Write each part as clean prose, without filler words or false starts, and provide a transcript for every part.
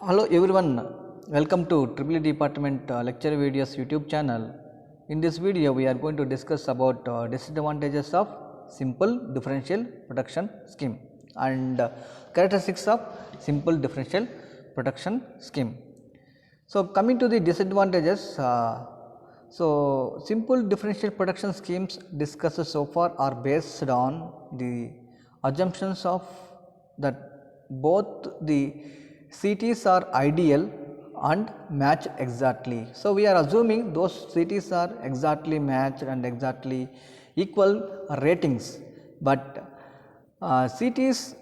Hello everyone, welcome to EEE Department Lecture Videos YouTube channel. In this video, we are going to discuss about disadvantages of simple differential production scheme and characteristics of simple differential production scheme. So, coming to the disadvantages, simple differential production schemes discussed so far are based on the assumptions of that both the CTs are ideal and match exactly. So, we are assuming those CTs are exactly matched and exactly equal ratings, but CTs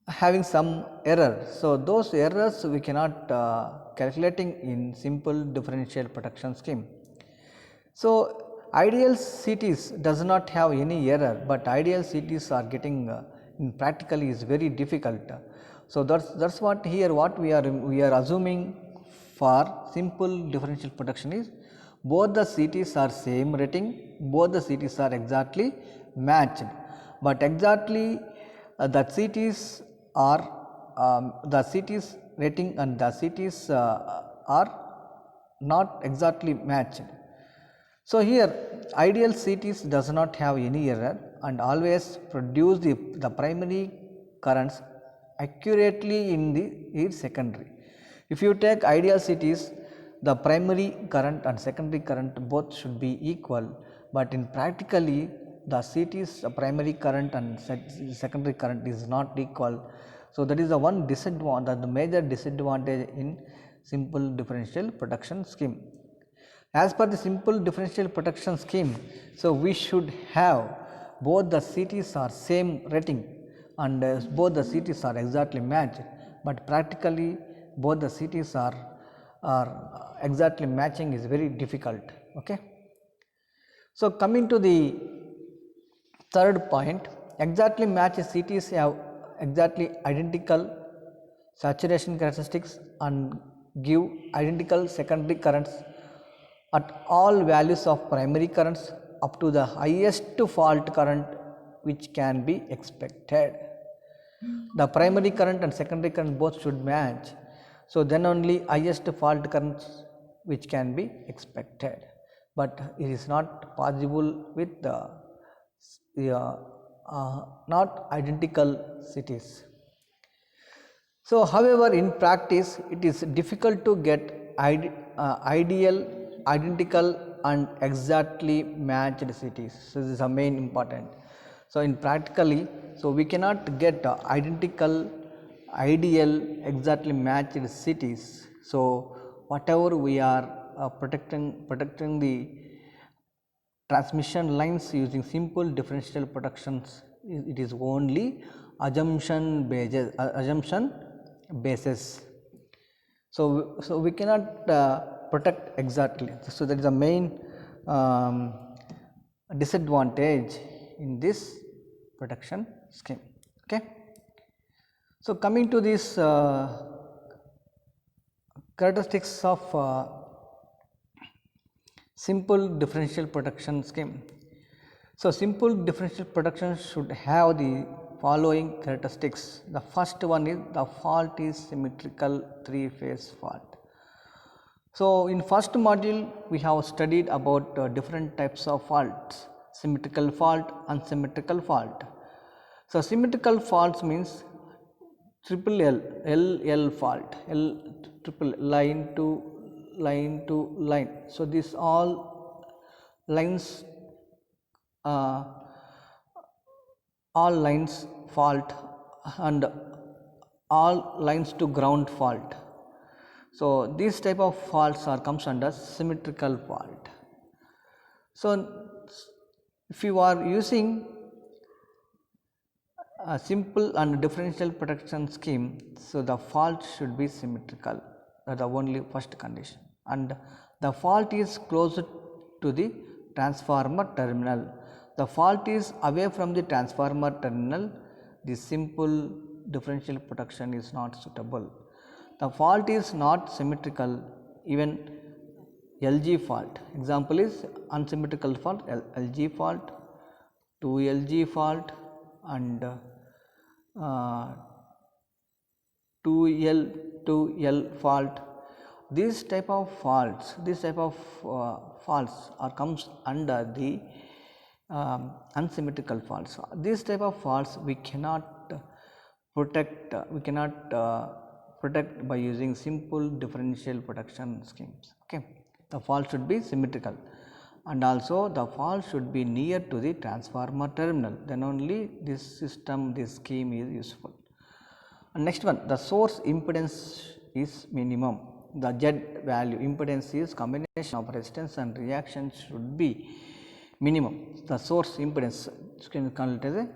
having some error. So, those errors we cannot calculating in simple differential production scheme. So, ideal CTs does not have any error, but ideal CTs are getting in practically is very difficult. So, that's what here what we are assuming for simple differential production is both the CTs are same rating, both the CTs are exactly matched, but exactly the CTs are the CTs rating and the CTs are not exactly matched. So, here ideal CTs does not have any error and always produce the primary currents accurately in the secondary. If you take ideal CTs, the primary current and secondary current both should be equal, but in practically the CTs primary current and secondary current is not equal. So, that is the one disadvantage, the major disadvantage in simple differential production scheme. As per the simple differential production scheme, so we should have both the CTs are same rating and both the CTs are exactly matched, but practically both the CTs are exactly matching is very difficult. Okay. So, coming to the third point, exactly matched CTs have exactly identical saturation characteristics and give identical secondary currents at all values of primary currents up to the highest fault current which can be expected. The primary current and secondary current both should match. So, then only highest fault currents which can be expected, but it is not possible with the not identical CTs. So, however, in practice it is difficult to get ideal, identical and exactly matched CTs. So, this is the main important. So, in practically, so we cannot get identical, ideal, exactly matched CTs. So, whatever we are protecting the transmission lines using simple differential productions, it is only assumption basis. So, we cannot protect exactly. So, that is the main disadvantage in this protection scheme. Okay. So, coming to this characteristics of simple differential production scheme. So, simple differential production should have the following characteristics. The first one is the fault is symmetrical three-phase fault. So, in first module we have studied about different types of faults, symmetrical fault, unsymmetrical fault. So, symmetrical faults means triple L fault, triple line to line. So, this all lines all lines fault and all lines to ground fault. So, these type of faults are comes under symmetrical fault. So, if you are using a simple and differential protection scheme, so the fault should be symmetrical, that is the only first condition, and the fault is close to the transformer terminal. The fault is away from the transformer terminal, the simple differential protection is not suitable. The fault is not symmetrical, even LG fault, example is unsymmetrical fault, LG fault, 2LG fault and 2L to L fault. These type of faults, are comes under the unsymmetrical faults. These type of faults we cannot protect by using simple differential protection schemes. Okay, the fault should be symmetrical, and also the fault should be near to the transformer terminal, then only this scheme is useful. And next one, the source impedance is minimum. The Z value impedance is combination of resistance and reaction should be minimum. The source impedance, you can call it as a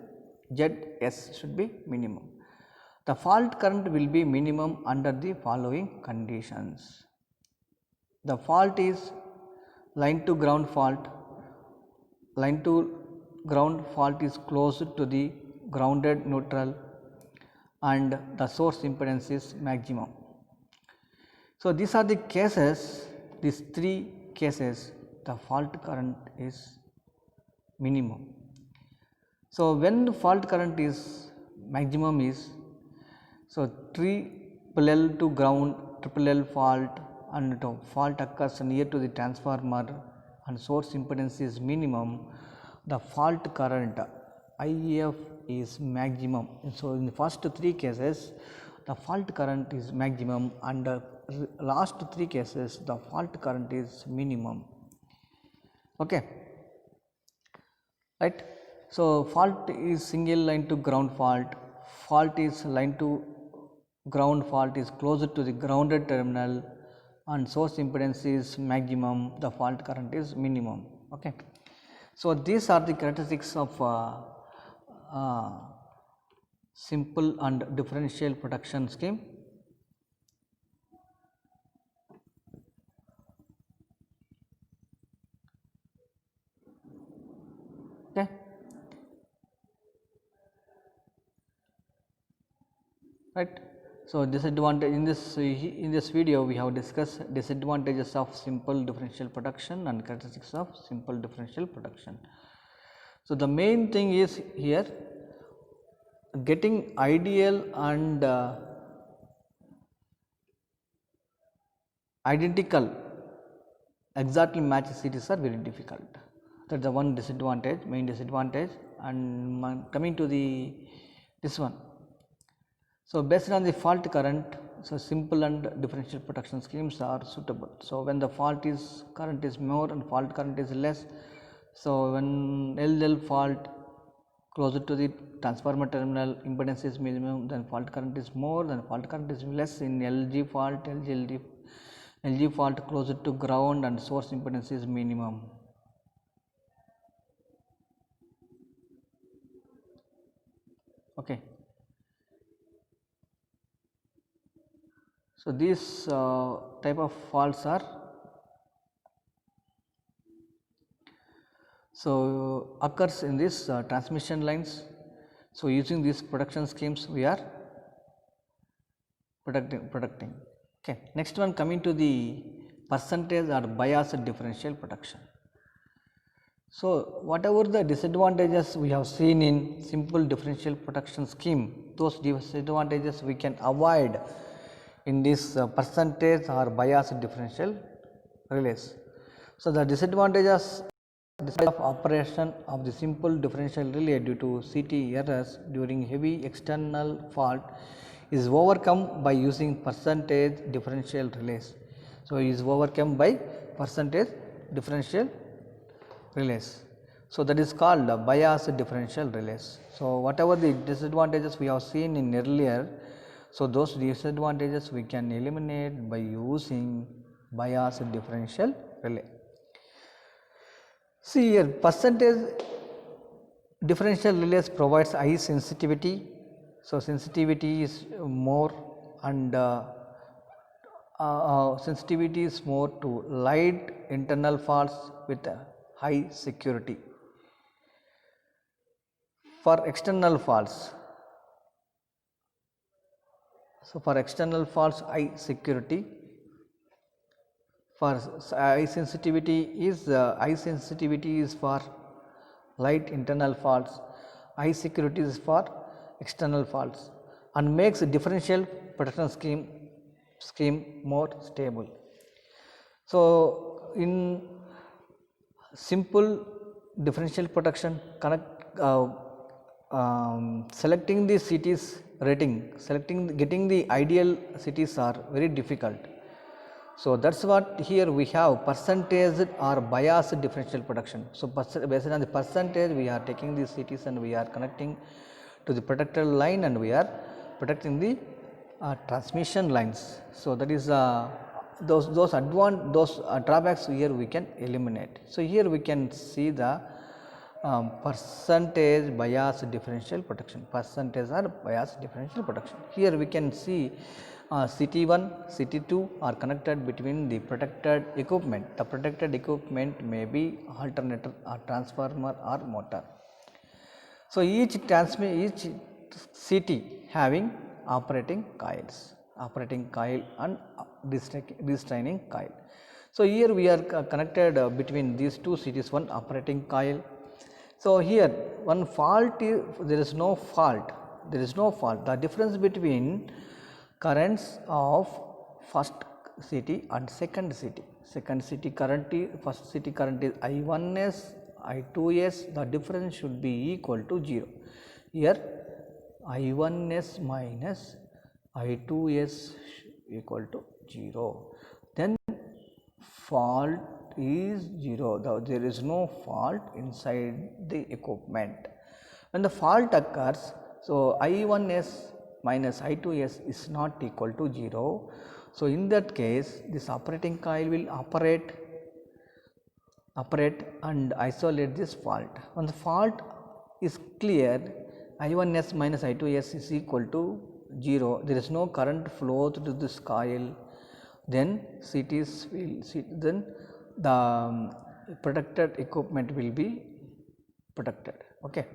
ZS, should be minimum. The fault current will be minimum under the following conditions. The fault is line to ground fault. Line to ground fault is close to the grounded neutral, and the source impedance is maximum. So, these are the cases, these three cases the fault current is minimum. So, when the fault current is maximum is, so triple L to ground, triple L fault, and the fault occurs near to the transformer and source impedance is minimum, the fault current IF is maximum. So, in the first three cases the fault current is maximum, and the last three cases the fault current is minimum. Okay, right. So, fault is single line to ground fault, fault is line to ground fault is closer to the grounded terminal, and source impedance is maximum, the fault current is minimum. Okay. So, these are the characteristics of simple and differential protection scheme. Okay. Right. So, disadvantage in this video we have discussed disadvantages of simple differential protection and characteristics of simple differential protection. So, the main thing is here getting ideal and identical exactly match CTs are very difficult. That is the one disadvantage, main disadvantage. And coming to this one. So, based on the fault current, so simple and differential protection schemes are suitable. So, when the fault is current is more and fault current is less, so when LL fault closer to the transformer terminal, impedance is minimum, then fault current is more, then fault current is less. In LG fault, LG fault closer to ground and source impedance is minimum. Okay. So, these type of faults are occurs in this transmission lines. So, using these protection schemes we are protecting. Okay. Next one, coming to the percentage or biased differential protection. So, whatever the disadvantages we have seen in simple differential protection scheme, those disadvantages we can avoid in this percentage or biased differential relays. So, the disadvantages of operation of the simple differential relay due to CT errors during heavy external fault is overcome by using percentage differential relays. So, it is overcome by percentage differential relays. So, that is called biased differential relays. So, whatever the disadvantages we have seen in earlier, so those disadvantages we can eliminate by using biased differential relay. See here, percentage differential relays provides high sensitivity. So, sensitivity is more, and sensitivity is more to light internal faults with high security. For external faults, so for external faults high security, for high sensitivity is for light internal faults, high security is for external faults, and makes a differential protection scheme scheme more stable. So, in simple differential protection, selecting the cities rating, getting the ideal cities are very difficult. So, that is what here we have percentage or biased differential protection. So, based on the percentage we are taking these cities and we are connecting to the protected line and we are protecting the transmission lines. So, that is those drawbacks here we can eliminate. So, here we can see the percentage bias differential protection, percentage or bias differential protection. Here we can see CT1, CT2 are connected between the protected equipment. The protected equipment may be alternator or transformer or motor. So, each CT having operating coils and restraining coil. So, here we are connected between these two CTs, one operating coil. So, here one fault is, there is no fault, the difference between currents of first CT and second CT current is, first CT current is I1s, I2s, the difference should be equal to 0. Here I1s minus I2s equal to 0, then fault is 0, there is no fault inside the equipment. When the fault occurs, so I1s minus I2s is not equal to 0. So, in that case this operating coil will operate and isolate this fault. When the fault is clear, I1s minus I2s is equal to 0, there is no current flow through this coil, then CTs will then the protected equipment will be protected. Okay.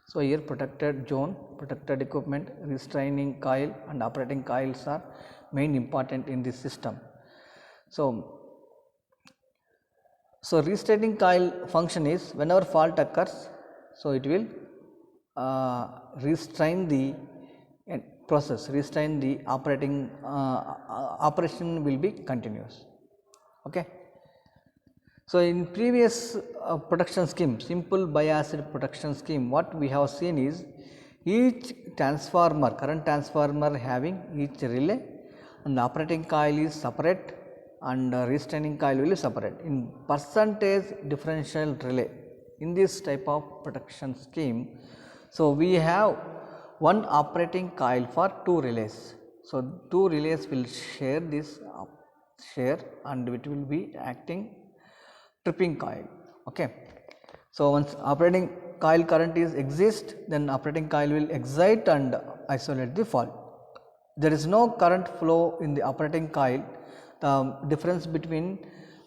So, here protected zone, protected equipment, restraining coil and operating coils are main important in this system. So, restraining coil function is whenever fault occurs, so it will restrain the restrain the operating operation will be continuous. Okay. So, in previous protection scheme, simple biased protection scheme, what we have seen is each transformer, current transformer having each relay and the operating coil is separate and restraining coil will be separate. In percentage differential relay, in this type of protection scheme, so we have one operating coil for two relays. So, two relays will share this and it will be acting tripping coil. Okay. So, once operating coil current is exist, then operating coil will excite and isolate the fault. There is no current flow in the operating coil, the difference between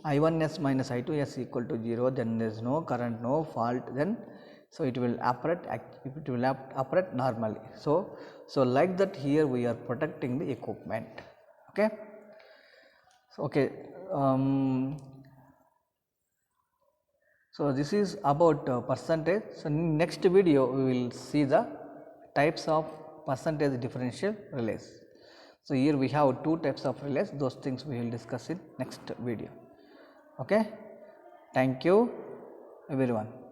I1s minus I2s equal to 0, then there is no current, no fault, then so it will operate normally. So, like that here we are protecting the equipment. Okay. So, okay. So, this is about percentage. So, in next video we will see the types of percentage differential relays. So, here we have two types of relays, those things we will discuss in next video. Okay. Thank you everyone.